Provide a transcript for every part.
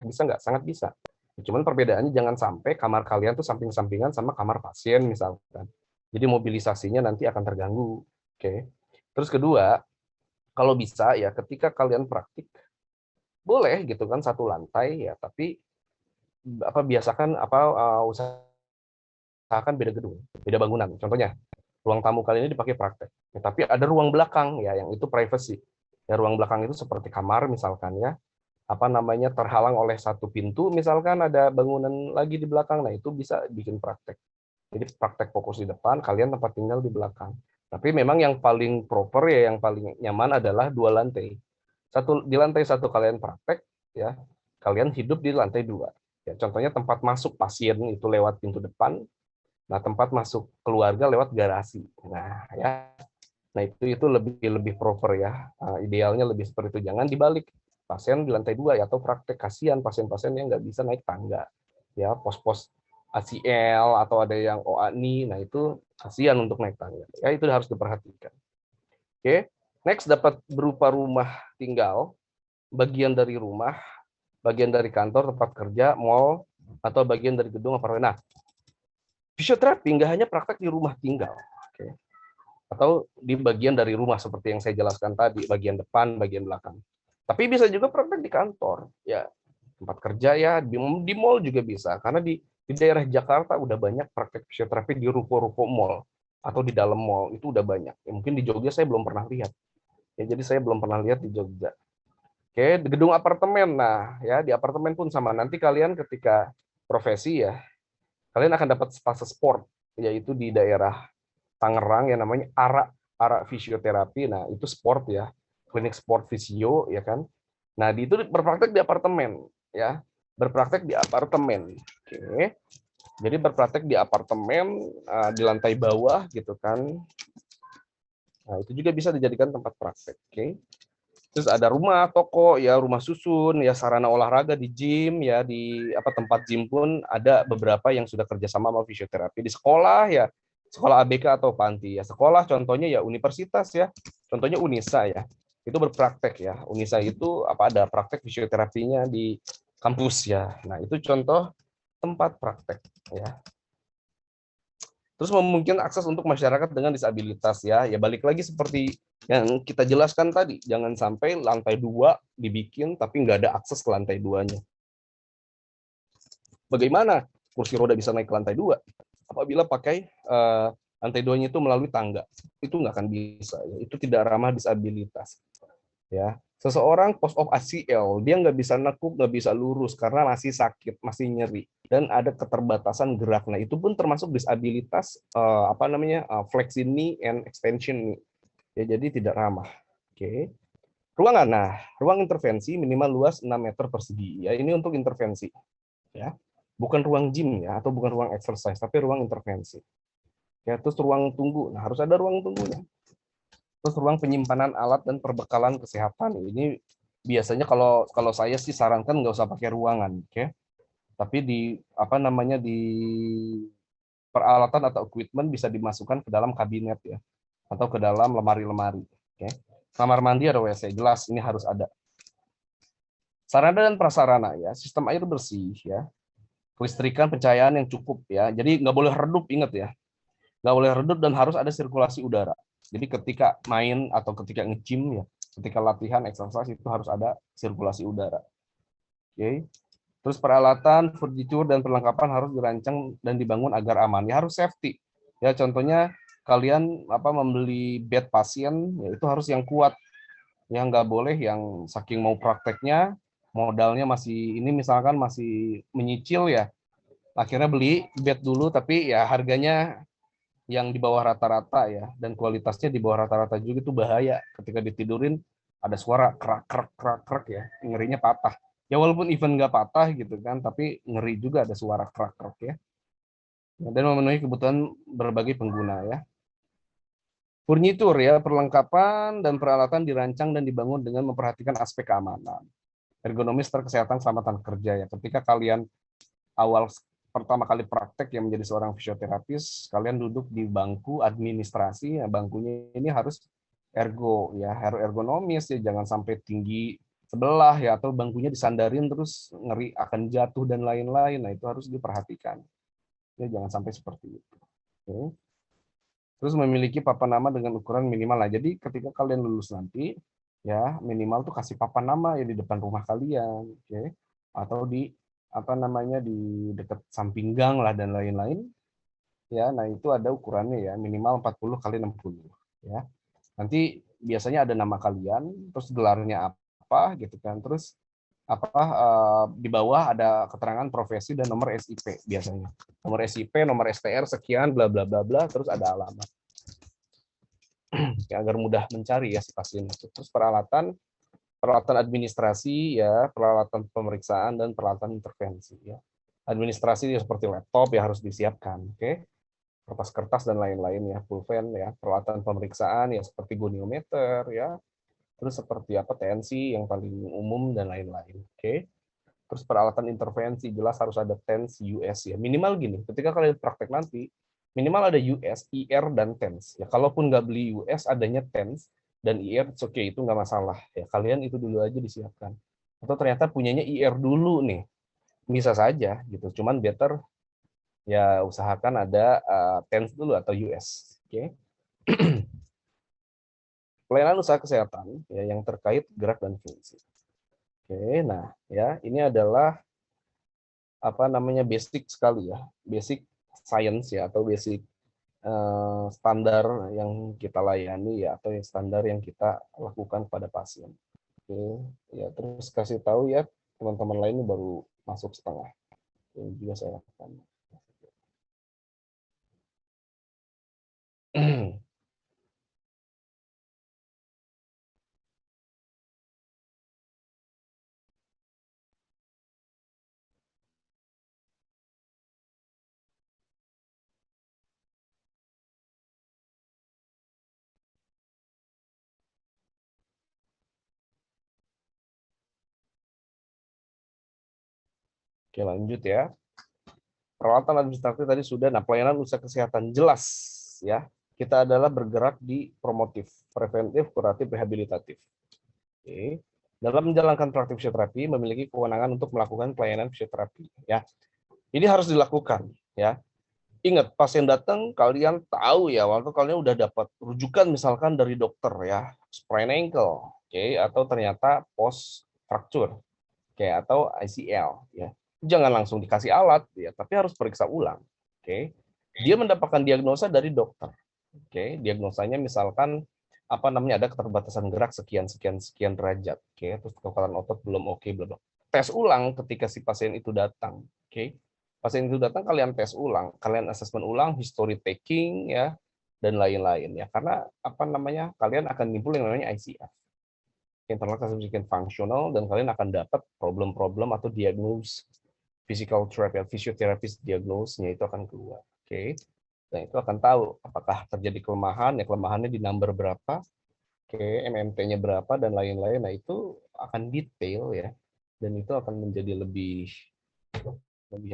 Bisa nggak? Sangat bisa. Cuman perbedaannya jangan sampai kamar kalian tuh samping-sampingan sama kamar pasien misalkan. Jadi mobilisasinya nanti akan terganggu. Oke. Terus kedua, kalau bisa ya ketika kalian praktik boleh gitu kan satu lantai ya, tapi biasakan usahakan beda gedung, beda bangunan. Contohnya, ruang tamu kalian ini dipakai praktek. Ya, tapi ada ruang belakang ya yang itu privacy. Ya, ruang belakang itu seperti kamar misalkan ya, terhalang oleh satu pintu, misalkan ada bangunan lagi di belakang, nah itu bisa bikin praktek. Jadi praktek fokus di depan, kalian tempat tinggal di belakang. Tapi memang yang paling proper ya, yang paling nyaman adalah dua lantai. Di lantai satu kalian praktek, ya kalian hidup di lantai dua. Ya, contohnya tempat masuk pasien itu lewat pintu depan, nah tempat masuk keluarga lewat garasi. Nah ya, nah itu lebih lebih proper ya. Idealnya lebih seperti itu. Jangan dibalik. Pasien di lantai dua ya, atau praktek, kasihan pasien-pasien yang nggak bisa naik tangga. Ya, pos-pos ACL atau ada yang OANI, nah itu kasihan untuk naik tangga. Ya, itu harus diperhatikan. Oke, next dapat berupa rumah tinggal, bagian dari rumah, bagian dari kantor, tempat kerja, mall, atau bagian dari gedung apartemen. Nah, fisioterapi nggak hanya praktek di rumah tinggal. Oke. Atau di bagian dari rumah seperti yang saya jelaskan tadi, bagian depan, bagian belakang. Tapi bisa juga praktek di kantor, ya tempat kerja ya, di mall juga bisa. Karena di daerah Jakarta udah banyak praktek fisioterapi di ruko-ruko mall atau di dalam mall, itu udah banyak. Ya, mungkin di Jogja saya belum pernah lihat. Ya, jadi saya belum pernah lihat di Jogja. Oke, di gedung apartemen. Nah, ya di apartemen pun sama. Nanti kalian ketika profesi ya, kalian akan dapat fase sport, yaitu di daerah Tangerang yang namanya Ara Fisioterapi. Nah, itu sport ya, klinik sport fisio ya kan. Nah, itu berpraktek di apartemen ya, berpraktek di apartemen. Oke. Jadi berpraktek di apartemen di lantai bawah gitu kan. Nah, itu juga bisa dijadikan tempat praktek. Oke. Terus ada rumah, toko, ya rumah susun, ya sarana olahraga di gym, ya di tempat gym pun ada beberapa yang sudah kerjasama sama fisioterapi. Di sekolah ya, sekolah ABK atau panti ya. Sekolah contohnya ya universitas ya, contohnya Unisa ya. Itu berpraktek ya. Unisa itu ada praktek fisioterapinya di kampus ya. Nah itu contoh tempat praktek ya. Terus memungkinkan akses untuk masyarakat dengan disabilitas ya. Ya balik lagi seperti yang kita jelaskan tadi, jangan sampai lantai 2 dibikin tapi nggak ada akses ke lantai 2-nya. Bagaimana kursi roda bisa naik ke lantai 2? Apabila pakai lantai 2-nya itu melalui tangga. Itu nggak akan bisa. Ya. Itu tidak ramah disabilitas. Ya, seseorang post op ACL dia nggak bisa nekuk, nggak bisa lurus karena masih sakit, masih nyeri dan ada keterbatasan gerak. Nah itu pun termasuk disabilitas flexing knee and extension knee. Ya, jadi tidak ramah. Oke. Ruangan, nah ruang intervensi minimal luas 6 meter persegi. Ya ini untuk intervensi. Ya, bukan ruang gym ya atau bukan ruang exercise, tapi ruang intervensi. Ya, terus ruang tunggu. Nah harus ada ruang tunggunya. Terus ruang penyimpanan alat dan perbekalan kesehatan. Ini biasanya kalau saya sih sarankan nggak usah pakai ruangan, oke? Tapi di peralatan atau equipment bisa dimasukkan ke dalam kabinet ya, atau ke dalam lemari-lemari. Oke? Kamar mandi ada WC, jelas ini harus ada. Sarana dan prasarana ya, sistem air bersih ya, kelistrikan pencahayaan yang cukup ya. Jadi nggak boleh redup, ingat ya, nggak boleh redup dan harus ada sirkulasi udara. Jadi ketika main atau ketika nge-gym ya, ketika latihan exercise itu harus ada sirkulasi udara. Oke. Terus peralatan, furniture dan perlengkapan harus dirancang dan dibangun agar aman. Ya harus safety. Ya contohnya kalian membeli bed pasien ya itu harus yang kuat. Ya nggak boleh yang saking mau prakteknya modalnya masih ini misalkan masih menyicil ya. Akhirnya beli bed dulu tapi ya harganya yang di bawah rata-rata ya dan kualitasnya di bawah rata-rata juga itu bahaya ketika ditidurin ada suara krak krak krak krak ya ngerinya patah ya walaupun even nggak patah gitu kan tapi ngeri juga ada suara krak krak ya dan memenuhi kebutuhan berbagai pengguna ya. Furnitur ya perlengkapan dan peralatan dirancang dan dibangun dengan memperhatikan aspek keamanan ergonomis terkesehatan keselamatan kerja ya ketika kalian awal pertama kali praktek yang menjadi seorang fisioterapis, kalian duduk di bangku administrasi, ya bangkunya ini harus ergonomis ya, jangan sampai tinggi sebelah ya, atau bangkunya disandarin terus ngeri akan jatuh dan lain-lain. Nah, itu harus diperhatikan. Ya, jangan sampai seperti itu. Oke. Terus memiliki papan nama dengan ukuran minimal. Nah, jadi ketika kalian lulus nanti, ya minimal tuh kasih papan nama ya di depan rumah kalian, oke? Atau di apa namanya di dekat samping gang lah dan lain-lain. Ya, nah itu ada ukurannya ya, minimal 40 kali 60. Ya. Nanti biasanya ada nama kalian, terus gelarnya apa gitu kan, terus di bawah ada keterangan profesi dan nomor SIP biasanya. Nomor SIP, nomor STR sekian, bla bla bla bla, terus ada alamat. Ya, agar mudah mencari ya si pasien itu. Terus peralatan administrasi ya, peralatan pemeriksaan dan peralatan intervensi ya. Administrasi ya seperti laptop ya harus disiapkan, oke? Kertas-kertas dan lain-lain ya, pulpen ya, peralatan pemeriksaan ya seperti goniometer ya, terus seperti apa tensi yang paling umum dan lain-lain, oke? Terus peralatan intervensi jelas harus ada TENS, US ya. Minimal gini, ketika kalian praktek nanti, minimal ada US, IR, dan TENS. Ya, kalaupun nggak beli US, adanya TENS dan IR, oke, itu nggak masalah. Ya, kalian itu dulu aja disiapkan. Atau ternyata punyanya IR dulu nih, bisa saja gitu. Cuman better ya usahakan ada TENS dulu atau US. Oke. Pelayanan usaha kesehatan ya yang terkait gerak dan fungsi. Oke, nah ya ini adalah apa namanya basic sekali ya, basic science ya atau basic standar yang kita layani ya atau yang standar yang kita lakukan pada pasien. Oke, ya terus kasih tahu ya teman-teman lain baru masuk setengah. Ini juga saya lakukan. Oke, lanjut ya. Peralatan administratif tadi sudah. Nah, pelayanan usaha kesehatan jelas ya. Kita adalah bergerak di promotif, preventif, kuratif, rehabilitatif. Oke. Dalam menjalankan praktik fisioterapi memiliki kewenangan untuk melakukan pelayanan fisioterapi ya. Ini harus dilakukan ya. Ingat, pasien datang kalian tahu ya waktu kalian udah dapat rujukan misalkan dari dokter ya, sprain ankle, oke, atau ternyata post fracture, oke, atau ICL ya. Jangan langsung dikasih alat ya, tapi harus periksa ulang. Oke. Dia mendapatkan diagnosa dari dokter. Oke, diagnosanya misalkan apa namanya ada keterbatasan gerak sekian sekian sekian derajat. Oke, terus kekuatan otot belum oke, belum. Tes ulang ketika si pasien itu datang. Oke. Pasien itu datang kalian tes ulang, kalian asesmen ulang, history taking ya dan lain-lain ya. Karena apa namanya? Kalian akan nimbul yang namanya ICF. Internal classification functional dan kalian akan dapat problem-problem atau diagnose physical therapy, fisioterapis diagnosnya itu akan keluar. Oke. Dan itu akan tahu apakah terjadi kelemahan, ya kelemahannya di number berapa, oke, MMT-nya berapa dan lain-lain. Nah, itu akan detail ya. Dan itu akan menjadi lebih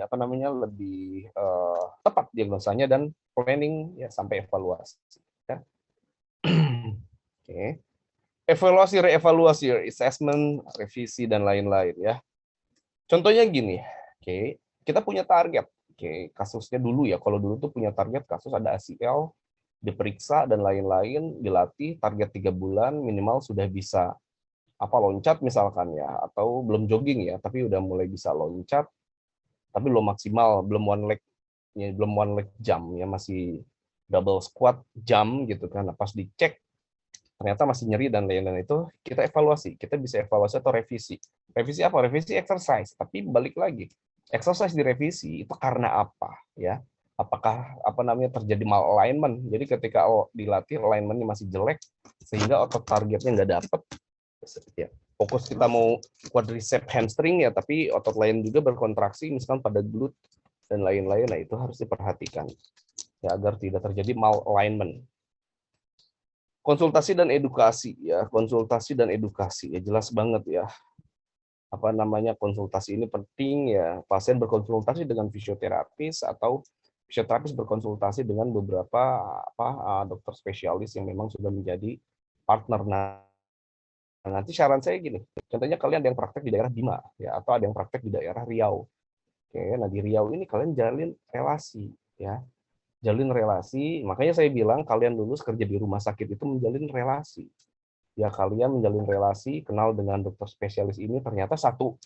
apa namanya? Lebih tepat diagnosanya dan planning ya sampai evaluasi ya. Oke. Evaluasi, reevaluasi, assessment, revisi dan lain-lain ya. Contohnya gini, oke, kita punya target. Oke, kasusnya dulu ya, kalau dulu tuh punya target kasus ada ACL, diperiksa dan lain-lain, dilatih, target 3 bulan minimal sudah bisa apa loncat misalkan ya, atau belum jogging ya, tapi udah mulai bisa loncat, tapi belum maksimal, belum one leg, ya, belum one leg jump ya, masih double squat jump gitu kan. Nah, pas dicek ternyata masih nyeri dan lain-lain itu kita evaluasi, kita bisa evaluasi atau revisi. Revisi apa? Revisi exercise, tapi balik lagi. Exercise direvisi itu karena apa ya? Apakah apa namanya terjadi malalignment? Jadi ketika dilatih alignmentnya masih jelek sehingga otot targetnya nggak dapet. Ya. Fokus kita mau quadricep hamstring ya, tapi otot lain juga berkontraksi misalkan pada glute dan lain-lain. Nah, itu harus diperhatikan ya agar tidak terjadi malalignment. Konsultasi dan edukasi ya, konsultasi dan edukasi ya jelas banget ya. Apa namanya konsultasi ini penting ya, pasien berkonsultasi dengan fisioterapis atau fisioterapis berkonsultasi dengan beberapa dokter spesialis yang memang sudah menjadi partner nanti saran saya gini, contohnya kalian ada yang praktek di daerah Bima, ya, atau ada yang praktek di daerah Riau. Oke, nah di Riau ini kalian jalin relasi, ya, jalin relasi. Makanya saya bilang kalian lulus kerja di rumah sakit itu menjalin relasi. Ya, kalian menjalin relasi, kenal dengan dokter spesialis ini, ternyata satu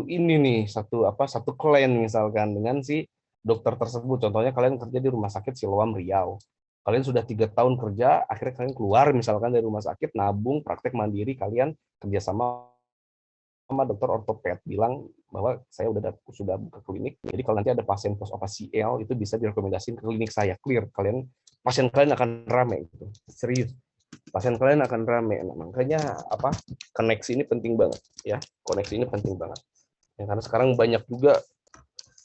ini nih, satu klien misalkan dengan si dokter tersebut. Contohnya kalian kerja di rumah sakit Siloam Riau. Kalian sudah 3 tahun kerja, akhirnya kalian keluar misalkan dari rumah sakit, nabung, praktek mandiri, kalian kerjasama sama dokter ortoped, bilang bahwa saya sudah buka klinik, jadi kalau nanti ada pasien post operasi CL itu bisa direkomendasikan ke klinik saya, clear, pasien kalian akan rame gitu. Serius, pasien kalian akan rame. Nah, makanya koneksi ini penting banget, ya, koneksi ini penting banget ya, karena sekarang banyak juga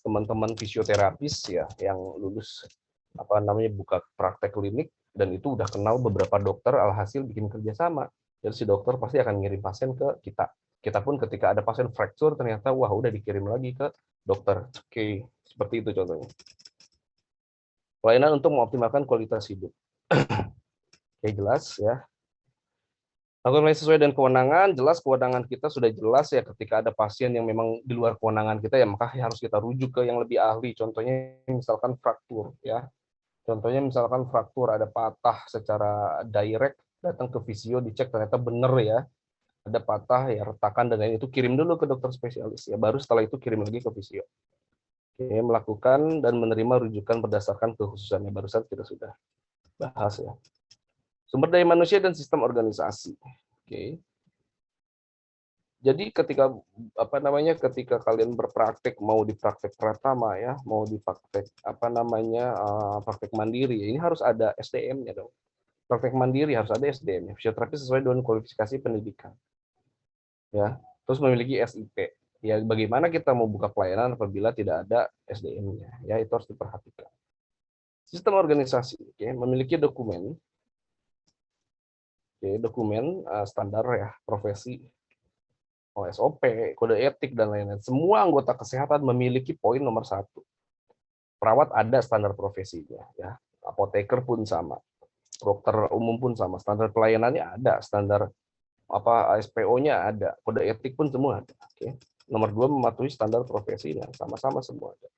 teman-teman fisioterapis ya yang lulus buka praktek klinik dan itu udah kenal beberapa dokter, alhasil bikin kerjasama, jadi si dokter pasti akan ngirim pasien ke kita. Kita pun ketika ada pasien fracture ternyata wah udah dikirim lagi ke dokter. Oke, seperti itu contohnya. Pelayanan untuk mengoptimalkan kualitas hidup. Oke, jelas ya. Lakukan sesuai dengan kewenangan, jelas kewenangan kita sudah jelas ya, ketika ada pasien yang memang di luar kewenangan kita ya maka harus kita rujuk ke yang lebih ahli. Contohnya misalkan fraktur ya. Contohnya misalkan fraktur ada patah secara direct, datang ke fisio dicek ternyata benar ya. Ada patah ya, retakan dan lain itu, kirim dulu ke dokter spesialis ya, baru setelah itu kirim lagi ke fisio. Oke, melakukan dan menerima rujukan berdasarkan kekhususannya, barusan kita sudah bahas ya. Sumber daya manusia dan sistem organisasi. Oke. Jadi ketika ketika kalian berpraktek, mau di praktek pratama ya, mau di praktek praktek mandiri, ini harus ada SDM-nya dong. Praktek mandiri harus ada SDM-nya, fisioterapi sesuai dengan kualifikasi pendidikan. Ya, terus memiliki SIP. Ya, bagaimana kita mau buka pelayanan apabila tidak ada SDM-nya? Ya, itu harus diperhatikan. Sistem organisasi, oke, memiliki dokumen, dokumen standar ya, profesi, SOP, kode etik dan lain-lain. Semua anggota kesehatan memiliki poin nomor 1. Perawat ada standar profesinya, ya. Apoteker pun sama, dokter umum pun sama, standar pelayanannya ada, standar ASPO-nya ada, kode etik pun semua ada. Oke. Nomor 2, mematuhi standar profesinya, sama-sama semua ada.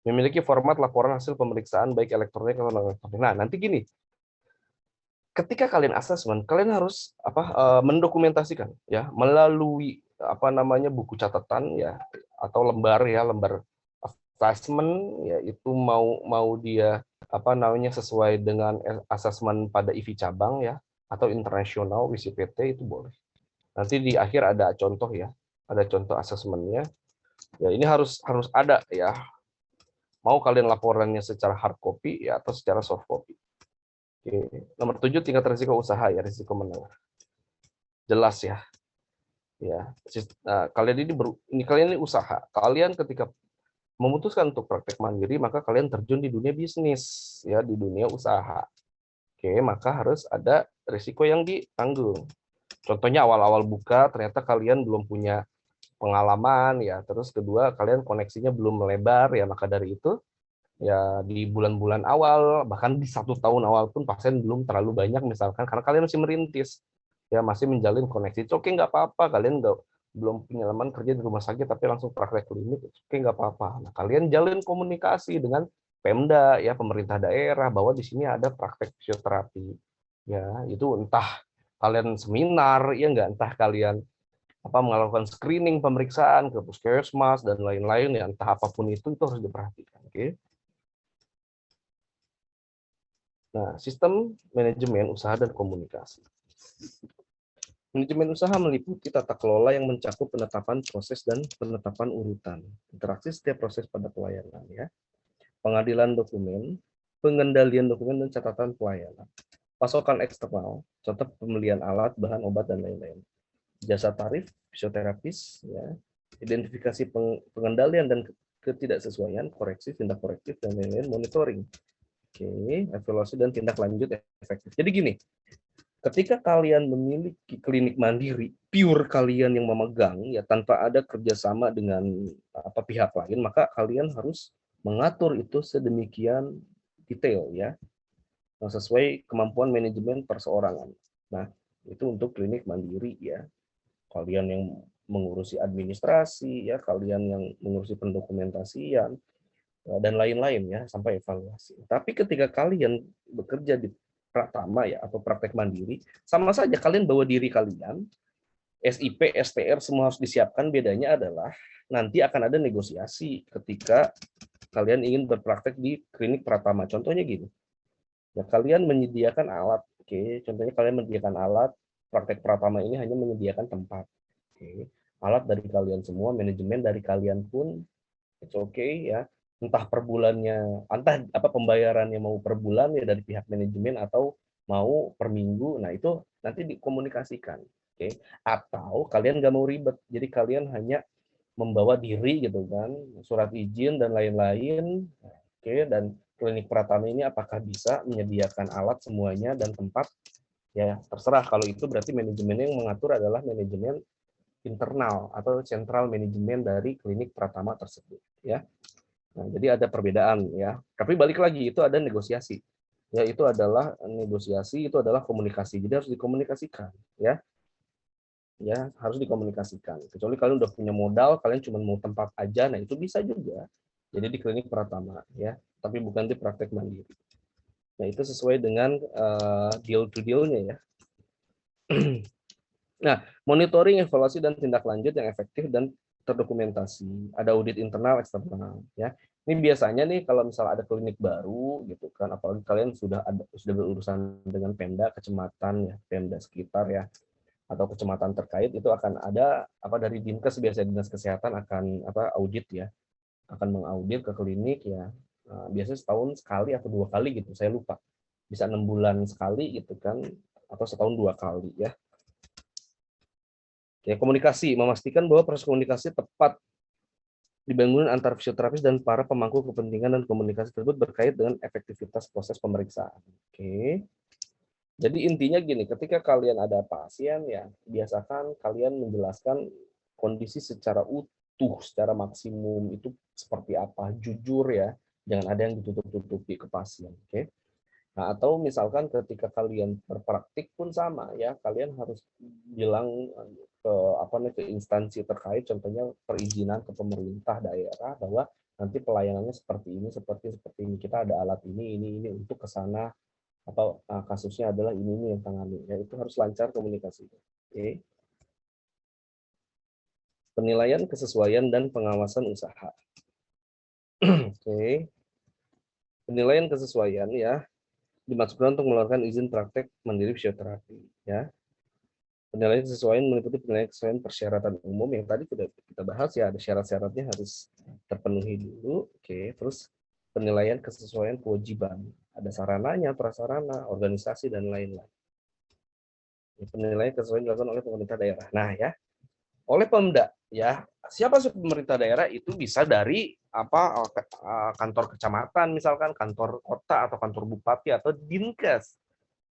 Memiliki format laporan hasil pemeriksaan baik elektronik atau non elektronik. Nah, nanti gini, ketika kalian asesmen, kalian harus mendokumentasikan ya melalui buku catatan ya atau lembar assessment ya, itu mau dia sesuai dengan asesmen pada IV cabang ya atau internasional WCPT itu boleh. Nanti di akhir ada contoh ya, ada contoh asesmennya. Ya, ini harus ada ya. Mau kalian laporannya secara hard copy ya atau secara soft copy. Oke. Nomor 7, tingkat risiko usaha ya, risiko menengah. Jelas ya. Ya. Nah, kalian ini usaha. Kalian ketika memutuskan untuk praktek mandiri, maka kalian terjun di dunia bisnis ya, di dunia usaha. Oke, maka harus ada risiko yang ditanggung. Contohnya awal-awal buka ternyata kalian belum punya pengalaman ya, terus kedua kalian koneksinya belum melebar ya, maka dari itu ya di bulan-bulan awal bahkan di 1 tahun awal pun pasien belum terlalu banyak misalkan, karena kalian masih merintis ya, masih menjalin koneksi. Oke, nggak apa-apa, kalian belum pengalaman kerja di rumah sakit tapi langsung praktek klinik, oke, nggak apa-apa. Nah, kalian jalin komunikasi dengan Pemda ya, pemerintah daerah, bahwa di sini ada praktek fisioterapi ya, itu entah kalian seminar ya nggak, entah kalian melakukan screening pemeriksaan ke puskesmas dan lain-lain ya, entah apapun itu harus diperhatikan. Oke. Nah, sistem manajemen usaha dan komunikasi. Manajemen usaha meliputi tata kelola yang mencakup penetapan proses dan penetapan urutan, interaksi setiap proses pada pelayanan ya, pengadilan dokumen, pengendalian dokumen dan catatan pelayanan, pasokan eksternal, contoh pembelian alat, bahan, obat dan lain-lain, jasa tarif, fisioterapis ya, identifikasi pengendalian dan ketidaksesuaian, koreksi, tindak korektif dan lain-lain, monitoring. Oke, evaluasi dan tindak lanjut efektif. Jadi gini, ketika kalian memiliki klinik mandiri, pure kalian yang memegang ya, tanpa ada kerjasama dengan pihak lain, maka kalian harus mengatur itu sedemikian detail ya, sesuai kemampuan manajemen perseorangan. Nah, Itu untuk klinik mandiri ya. Kalian yang mengurusi administrasi ya, kalian yang mengurusi pendokumentasian dan lain-lain ya, sampai evaluasi. Tapi ketika kalian bekerja di Pratama ya atau praktek mandiri, sama saja kalian bawa diri kalian, SIP, STR semua harus disiapkan. Bedanya adalah nanti akan ada negosiasi ketika kalian ingin berpraktek di klinik Pratama. Contohnya gini, ya kalian menyediakan alat, oke. Contohnya kalian menyediakan alat, praktek Pratama ini hanya menyediakan tempat, oke. Alat dari kalian semua, manajemen dari kalian pun, it's okay ya. Entah per bulannya, entah apa pembayarannya mau per bulan ya dari pihak manajemen atau mau per minggu. Nah itu nanti dikomunikasikan, oke. Atau kalian nggak mau ribet, jadi kalian hanya membawa diri gitu kan, surat izin dan lain-lain, oke. Dan klinik Pratama ini apakah bisa menyediakan alat semuanya dan tempat, ya terserah. Kalau itu berarti manajemen yang mengatur adalah manajemen internal atau central manajemen dari klinik Pratama tersebut ya. Nah, jadi ada perbedaan ya. Tapi balik lagi itu ada negosiasi. Ya itu adalah negosiasi, itu adalah komunikasi. Jadi harus dikomunikasikan ya. Ya, harus dikomunikasikan. Kecuali kalian udah punya modal, kalian cuma mau tempat aja, nah itu bisa juga. Jadi di klinik Pratama ya, tapi bukan di praktek mandiri. Nah, itu sesuai dengan deal to deal-nya ya. Nah, monitoring, evaluasi, dan tindak lanjut yang efektif dan terdokumentasi. Ada audit internal, eksternal. Ya, ini biasanya nih kalau misalnya ada klinik baru gitu kan, apalagi kalian sudah berurusan dengan Pemda, kecamatan ya, Pemda sekitar ya, atau kecamatan terkait, itu akan ada apa dari Dinkes, biasanya Dinas Kesehatan akan apa audit ya, akan mengaudit ke klinik ya. Biasanya setahun sekali atau 2 kali gitu, saya lupa. Bisa 6 bulan sekali gitu kan, atau setahun 2 kali ya. Ya, komunikasi, memastikan bahwa proses komunikasi tepat dibangun antar fisioterapis dan para pemangku kepentingan, dan komunikasi tersebut berkait dengan efektivitas proses pemeriksaan. Oke. Jadi intinya gini, ketika kalian ada pasien ya, biasakan kalian menjelaskan kondisi secara utuh, secara maksimum itu seperti apa, jujur ya, jangan ada yang ditutup-tutupi ke pasien. Oke. Nah, atau misalkan ketika kalian berpraktik pun sama ya, kalian harus bilang ke apa nih, ke instansi terkait, contohnya perizinan ke pemerintah daerah bahwa nanti pelayanannya seperti ini. Kita ada alat ini untuk ke sana, atau kasusnya adalah ini yang tangani. Ya, itu harus lancar komunikasi. Oke. Penilaian kesesuaian dan pengawasan usaha. Oke. Penilaian kesesuaian ya dimaksudkan untuk mengeluarkan izin praktek mandiri fisioterapi ya. Penilaian kesesuaian meliputi penilaian kesesuaian persyaratan umum yang tadi sudah kita bahas ya, ada syarat-syaratnya harus terpenuhi dulu. Oke, terus penilaian kesesuaian kewajiban, ada sarananya, prasarana, organisasi dan lain-lain. Penilaian kesesuaian dilakukan oleh pemerintah daerah. Nah ya, oleh Pemda ya. Siapa sih pemerintah daerah? Itu bisa dari apa, kantor kecamatan misalkan, kantor kota atau kantor bupati atau Dinkes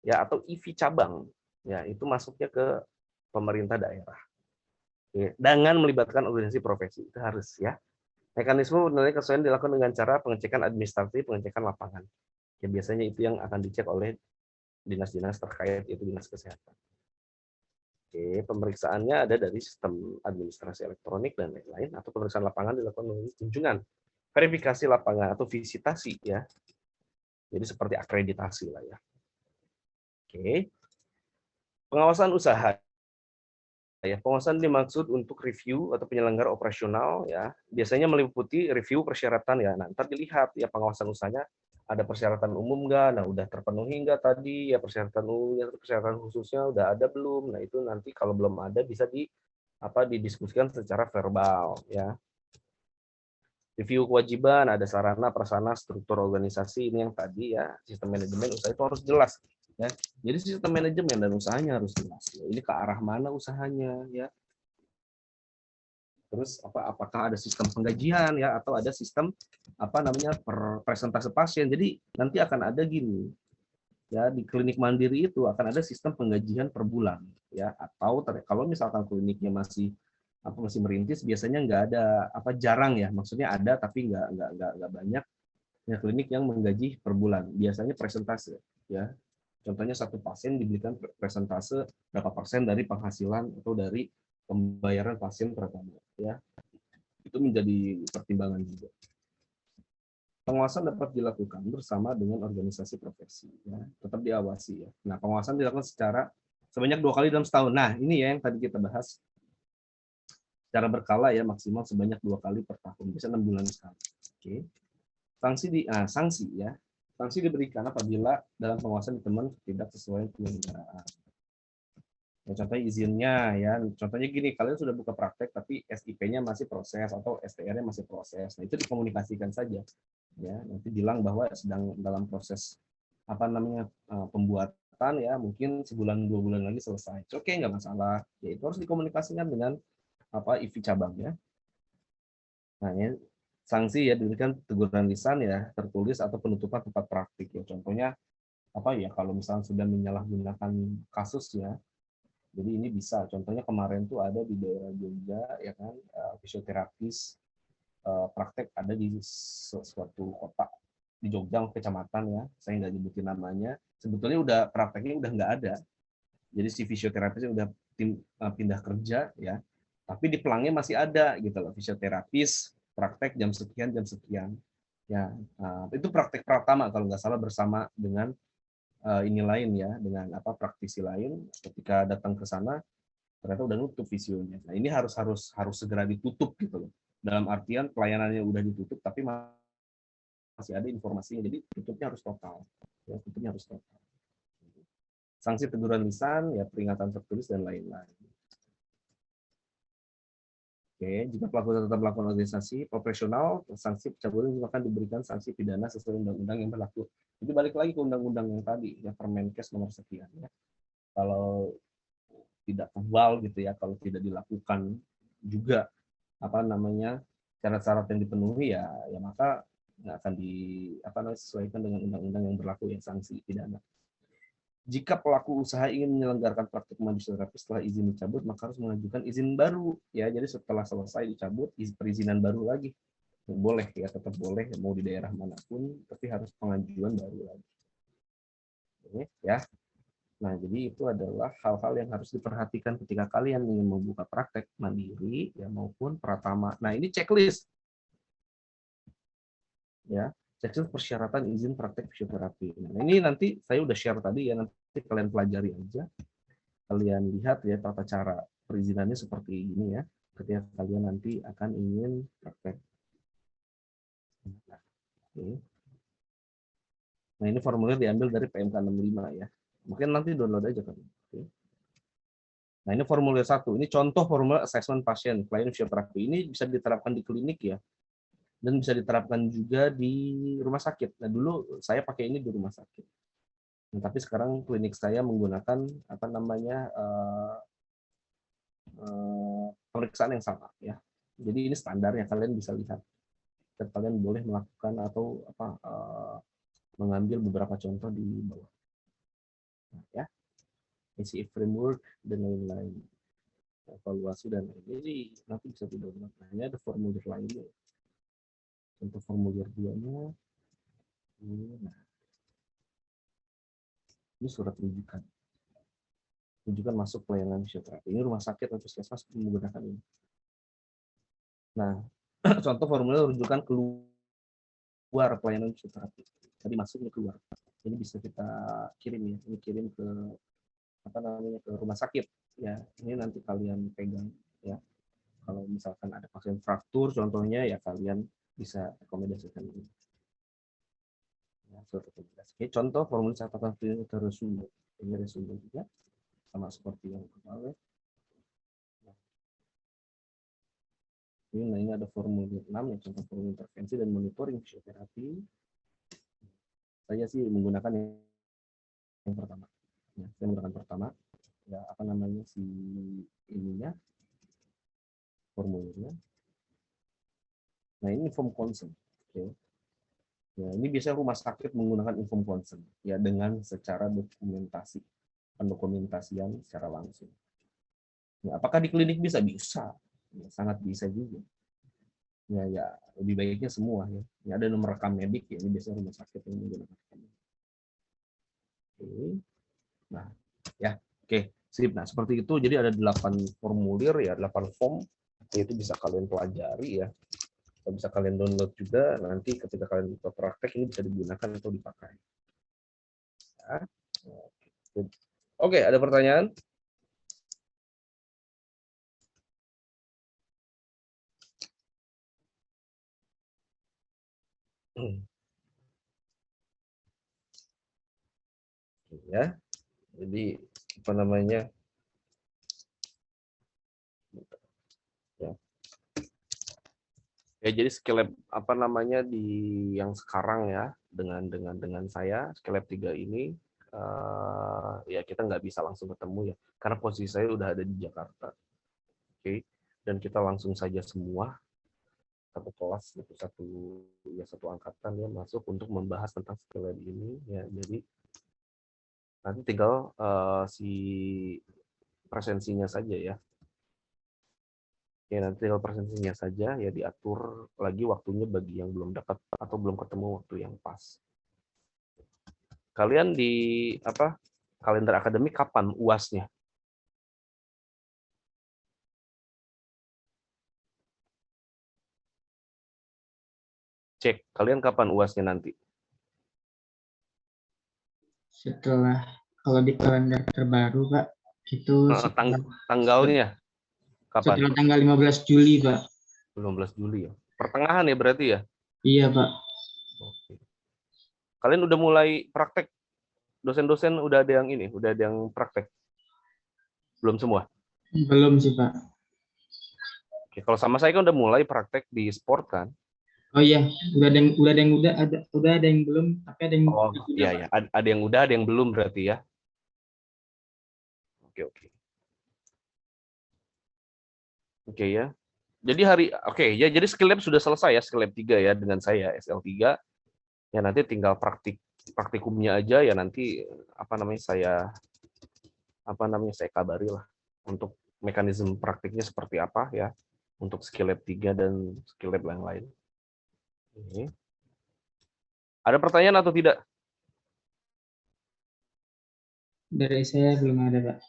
ya, atau IV cabang ya, itu masuknya ke pemerintah daerah ya, dengan melibatkan organisasi profesi. Itu harus ya. Mekanisme penilaian kesesuaian dilakukan dengan cara pengecekan administratif, pengecekan lapangan ya, biasanya itu yang akan dicek oleh dinas-dinas terkait, itu dinas kesehatan. Oke, pemeriksaannya ada dari sistem administrasi elektronik dan lain-lain, atau pemeriksaan lapangan dilakukan melalui kunjungan, verifikasi lapangan atau visitasi ya. Jadi seperti akreditasi lah ya. Oke. Pengawasan usaha ya, pengawasan dimaksud untuk review atau penyelenggara operasional ya. Biasanya meliputi review persyaratan ya. Nah, ntar dilihat ya pengawasan usahanya ada persyaratan umum nggak, nah udah terpenuhi nggak tadi ya persyaratan umumnya, persyaratan khususnya udah ada belum. Nah itu nanti kalau belum ada bisa didiskusikan secara verbal ya. Review kewajiban, ada sarana, prasarana, struktur organisasi, ini yang tadi ya, sistem manajemen usaha itu harus jelas ya. Jadi sistem manajemen dan usahanya harus jelas. Ini ke arah mana usahanya ya. Terus apakah ada sistem penggajian ya, atau ada sistem per presentase pasien. Jadi nanti akan ada gini ya, di klinik mandiri itu akan ada sistem penggajian per bulan ya, atau kalau misalkan kliniknya masih merintis, biasanya nggak ada jarang ya, maksudnya ada tapi nggak banyak ya klinik yang menggaji per bulan, biasanya presentase ya. Contohnya satu pasien diberikan persentase berapa persen dari penghasilan atau dari pembayaran pasien pertama, ya. Itu menjadi pertimbangan juga. Pengawasan dapat dilakukan bersama dengan organisasi profesi, ya. Tetap diawasi, ya. Nah, pengawasan dilakukan sebanyak 2 kali dalam setahun. Nah, ini ya yang tadi kita bahas, secara berkala ya, maksimal sebanyak 2 kali per tahun, bisa 6 bulan sekali. Oke. Sanksi ya. Sanksi diberikan apabila dalam pengawasan teman tidak sesuai penyelenggaraan. Ya, contohnya izinnya ya, contohnya gini, kalian sudah buka praktek tapi SIP-nya masih proses atau STR-nya masih proses. Nah, itu dikomunikasikan saja. Ya, nanti bilang bahwa sedang dalam proses pembuatan, ya, mungkin sebulan 2 bulan lagi selesai. Oke, nggak masalah. Ya, itu harus dikomunikasikan dengan IV cabang ya. Nah, ya, sanksi ya diberikan teguran lisan ya tertulis atau penutupan tempat praktik ya. Contohnya kalau misalnya sudah menyalahgunakan kasus ya. Jadi ini bisa, contohnya kemarin tuh ada di daerah Jogja, ya kan, fisioterapis praktek ada di suatu kota di Jogja, kecamatan ya, saya nggak nyebutin namanya. Sebetulnya prakteknya udah nggak ada. Jadi si fisioterapisnya udah pindah kerja ya, tapi di pelangnya masih ada gitu loh, fisioterapis praktek jam sekian. Ya, itu praktek pertama kalau nggak salah bersama dengan ini lain ya, dengan praktisi lain. Ketika datang ke sana ternyata udah nutup visionya. Nah, ini harus segera ditutup gitu loh. Dalam artian pelayanannya udah ditutup tapi masih ada informasinya. Jadi tutupnya harus total. Ya, tutupnya harus total. Sanksi teguran lisan, ya peringatan tertulis dan lain-lain. Oke, jika pelaku tetap melakukan organisasi profesional, sanksi pencabutan juga akan diberikan sanksi pidana sesuai undang-undang yang berlaku. Jadi balik lagi ke undang-undang yang tadi, ya Permenkes nomor sekian. Ya. Kalau tidak kebal gitu ya, kalau tidak dilakukan juga syarat-syarat yang dipenuhi ya maka nggak akan disesuaikan dengan undang-undang yang berlaku yang sanksi pidana. Jika pelaku usaha ingin menyelenggarakan praktik mandiri terapi setelah izin dicabut, maka harus mengajukan izin baru ya. Jadi setelah selesai dicabut, perizinan baru lagi. Boleh ya, tetap boleh mau di daerah manapun, tapi harus pengajuan baru lagi. Oke, ya. Nah, jadi itu adalah hal-hal yang harus diperhatikan ketika kalian ingin membuka praktek mandiri ya maupun pratama. Nah, ini checklist. Ya, checklist persyaratan izin praktek fisioterapi. Nah, ini nanti saya udah share tadi ya, nanti kalian pelajari aja. Kalian lihat ya tata cara perizinannya seperti ini ya. Ketika kalian nanti akan ingin praktek. Nah, ini formulir diambil dari PMK 65 ya. Mungkin nanti download aja kan. Nah, ini formulir 1. Ini contoh formulir assessment pasien klien fisioterapi. Ini bisa diterapkan di klinik ya. Dan bisa diterapkan juga di rumah sakit. Nah, dulu saya pakai ini di rumah sakit. Nah, tapi sekarang klinik saya menggunakan pemeriksaan yang sama ya. Jadi ini standarnya, kalian bisa lihat. Dan kalian boleh melakukan atau mengambil beberapa contoh di bawah. Nah, ya. ACE framework dan lain-lain. Evaluasi dan lain-lain. Jadi nanti bisa di-download. Nah, ini ada formulir lainnya. Contoh formulir 2-nya. Nah, ini surat rujukan. Rujukan masuk pelayanan fisioterapi. Ini rumah sakit atau puskesmas menggunakan ini. Nah, contoh formulir rujukan keluar pelayanan fisioterapi. Tadi masuknya keluar. Ini bisa kita kirim ya. Ini kirim ke ke rumah sakit ya. Ini nanti kalian pegang ya. Kalau misalkan ada pasien fraktur contohnya ya kalian bisa rekomendasikan ini. Ya, oke, contoh formulir catatan klinis resume. Ini resume juga sama seperti yang kemarin. Ini ada formulir 6 ya, contoh formulir intervensi dan monitoring fisioterapi. Saya sih menggunakan yang pertama. Ya, saya menggunakan pertama. Ya, si ininya formulirnya. Nah, ini form consent. Oke. Ya, ini biasanya rumah sakit menggunakan inform consent ya dengan secara dokumentasi, pendokumentasian secara langsung. Ya, apakah di klinik bisa? Bisa. Ya, sangat bisa juga. Ya, lebih baiknya semua ya. Ini ada nomor rekam medik ya, ini biasanya rumah sakit yang menggunakan. Oke. Nah, ya, oke, sip. Nah, seperti itu. Jadi ada 8 formulir ya, 8 form. Itu bisa kalian pelajari ya. Bisa kalian download juga. Nanti ketika kalian buka praktek ini bisa digunakan atau dipakai. Ya. Oke, ada pertanyaan? Ya, jadi apa namanya? Ya. Ya, jadi skill lab apa namanya di yang sekarang ya dengan saya skill lab 3 ini ya kita nggak bisa langsung ketemu ya karena posisi saya udah ada di Jakarta. Oke. Dan kita langsung saja semua satu kelas gitu satu angkatan ya masuk untuk membahas tentang skill lab ini ya. Jadi nanti tinggal si presensinya saja ya. Ya, nanti tinggal presensinya saja ya diatur lagi waktunya bagi yang belum dapat atau belum ketemu waktu yang pas. Kalian di apa kalender akademik kapan UASnya? Cek, kalian kapan UASnya nanti? Setelah, kalau di kalender terbaru, Pak, itu Tanggalnya kapan? setelah tanggal 15 Juli, Pak. 15 Juli ya. Pertengahan ya berarti ya? Iya, Pak. Oke. Kalian udah mulai praktek? Dosen-dosen udah ada yang ini, udah ada yang praktek? Belum semua? Belum sih, Pak. Oke, kalau sama saya kan udah mulai praktek di sport kan? Oh iya, udah ada yang belum, tapi ada yang Oh udah, iya Pak. ya, ada yang udah, ada yang belum berarti ya. Oke. Oke ya. Jadi ya jadi skill lab sudah selesai ya, skill lab 3 ya dengan saya SL3. Ya nanti tinggal praktikumnya aja ya nanti saya kabari lah untuk mekanisme praktiknya seperti apa ya untuk skill lab 3 dan skill lab yang lain. Ini. Ada pertanyaan atau tidak? Dari saya belum ada, Pak.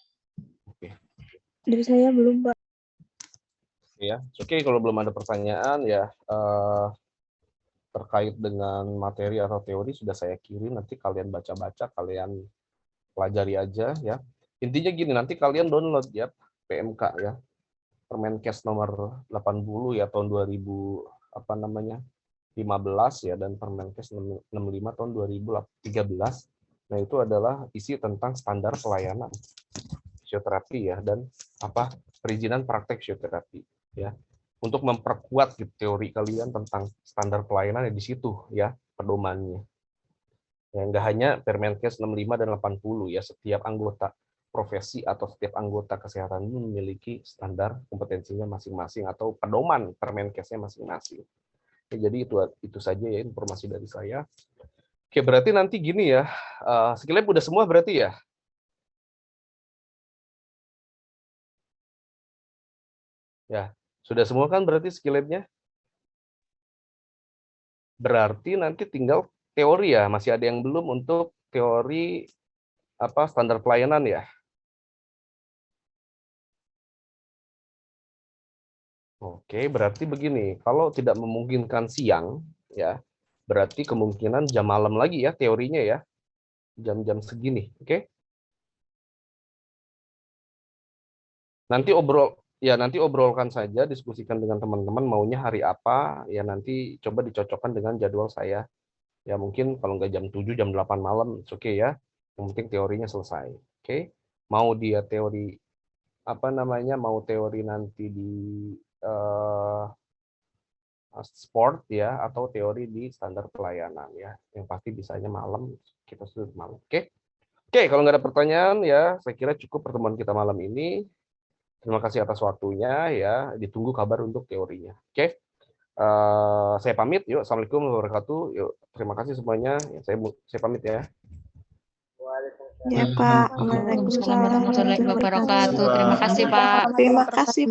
Oke. Dari saya belum, Pak. Ya, oke kalau belum ada pertanyaan ya terkait dengan materi atau teori sudah saya kirim, nanti kalian baca-baca, kalian pelajari aja ya. Intinya gini, nanti kalian download ya PMK ya. Permenkes nomor 80 ya tahun 2015 ya dan Permenkes 65 tahun 2013. Nah, itu adalah isi tentang standar pelayanan fisioterapi ya dan perizinan praktek fisioterapi ya. Untuk memperkuat teori kalian tentang standar pelayanan di situ ya pedomannya. Ya, nggak hanya Permenkes 65 dan 80 ya, setiap anggota profesi atau setiap anggota kesehatan memiliki standar kompetensinya masing-masing atau pedoman Permenkesnya masing-masing. Ya, jadi itu saja ya informasi dari saya. Oke, berarti nanti gini ya, skill lab udah semua berarti ya? Ya, sudah semua kan berarti skill lab-nya? Berarti nanti tinggal teori ya, masih ada yang belum untuk teori standar pelayanan ya? Oke, berarti begini, kalau tidak memungkinkan siang ya, berarti kemungkinan jam malam lagi ya teorinya ya. Jam-jam segini, oke? Nanti obrolkan saja, diskusikan dengan teman-teman maunya hari apa, ya nanti coba dicocokkan dengan jadwal saya. Ya mungkin kalau nggak jam 7, jam 8 malam, oke ya. Yang penting teorinya selesai. Oke. Mau dia teori mau teori nanti di sport ya atau teori di standar pelayanan ya. Yang pasti bisanya malam, kita sudah malam. Oke. Oke, kalau nggak ada pertanyaan ya, saya kira cukup pertemuan kita malam ini. Terima kasih atas waktunya ya. Ditunggu kabar untuk teorinya. Oke. Saya pamit. Yuk, assalamualaikum warahmatullahi wabarakatuh. Yuk, terima kasih semuanya. Ya, saya pamit ya. Ya, Pak. Waalaikumsalam warahmatullahi wabarakatuh. Terima kasih, Pak. Terima kasih.